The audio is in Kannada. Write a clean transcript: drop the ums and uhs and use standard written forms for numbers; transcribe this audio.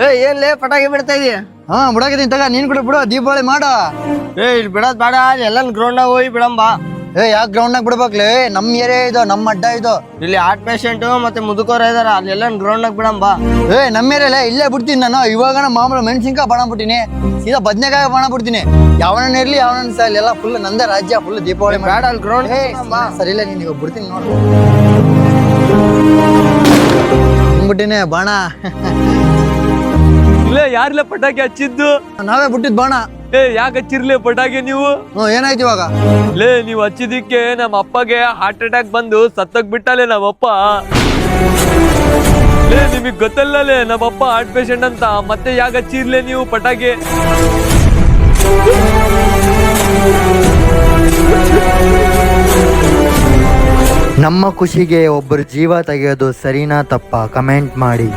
ಏನ್ಲೇ ಪಟಾಕಿ ಬಿಡ್ತಾ ಇದೀಯ? ಹಾ ಬಿಡಾಕಿದ್ದೀನಿ ತಗ, ನೀನ್ ಕೂಡ ಬಿಡು, ದೀಪಾವಳಿ ಮಾಡ. ಇಲ್ಲಿ ಬಿಡೋದ್ ಬೇಡ, ಎಲ್ಲನ್ ಗ್ರೌಂಡ್ ಹೋಗಿ ಬಿಡಂಬಾ. ಯಾಕೆ ಗ್ರೌಂಡ್ನಾಗ ಬಿಡ್ಬೇಕ್ಲಿ? ನಮ್ ಏರಿಯಾ ಇದು, ನಮ್ ಅಡ್ಡ ಇದು. ಇಲ್ಲಿ ಹಾರ್ಟ್ ಪೇಷಂಟ್ ಮತ್ತೆ ಮುದುಕೋರ ಇದಾರ, ಅಲ್ಲೆಲ್ಲ ಗ್ರೌಂಡ್ ಬಿಡಂಬಾ. ನಮ್ಮ ಏರಿಯಾ ಇಲ್ಲೇ ಬಿಡ್ತೀನಿ ನಾನು. ಇವಾಗ ಮಾಮೂಲು ಮೆಣಸಿನ್ಕಾಯಿ ಬಾಣ ಬಿಟ್ಟಿನಿ, ಸೀದಾ ಬದ್ನೆಕಾಯಿ ಬಾಣ ಬಿಡ್ತೀನಿ. ಯಾವನ ಇರ್ಲಿ ಯಾವನ ಸಾಯ್ಲಿ, ಎಲ್ಲ ಫುಲ್ ನಂದೇ ರಾಜ್ಯ, ಫುಲ್ ದೀಪಾವಳಿ ಬೇಡ ಅಲ್ಲಿ ಗ್ರೌಂಡ್. ಸರಿ ಇಲ್ಲ, ನೀನು ಇವಾಗ ಬಿಡ್ತೀನಿ ನೋಡು. ಬಿಟ್ಟಿನಿ ಬಾಣ. ಇಲ್ಲೇ ಯಾರ್ಲೆ ಪಟಾಕಿ ಹಚ್ಚಿದ್ದು? ನಾವೇ ಬಿಟ್ಟಿದ್ ಬಾಣ. ಯಾಕೆ ಹಚ್ಚಿರ್ಲಿ ಪಟಾಕಿ ನೀವು? ಏನಾಯ್ತು ಇವಾಗ? ಲೇ ನೀವು ಹಚ್ಚಿದಿಕ್ಕೆ ನಮ್ಮ ಅಪ್ಪಗೆ ಹಾರ್ಟ್ ಅಟ್ಯಾಕ್ ಬಂದು ಸತ್ತೋಗ್ ಬಿಟ್ಟಲೆ ನಮ್ಮಪ್ಪ. ಲೇ ನಿಮಗ್ ಗೊತ್ತಲ್ಲೇ ನಮ್ಮಪ್ಪ ಹಾರ್ಟ್ ಪೇಷಂಟ್ ಅಂತ, ಮತ್ತೆ ಯಾಕೆ ಹಚ್ಚಿರ್ಲಿ ನೀವು ಪಟಾಕಿ? ನಮ್ಮ ಖುಷಿಗೆ ಒಬ್ಬರು ಜೀವ ತೆಗೆಯೋದು ಸರಿನಾ ತಪ್ಪಾ? ಕಮೆಂಟ್ ಮಾಡಿ.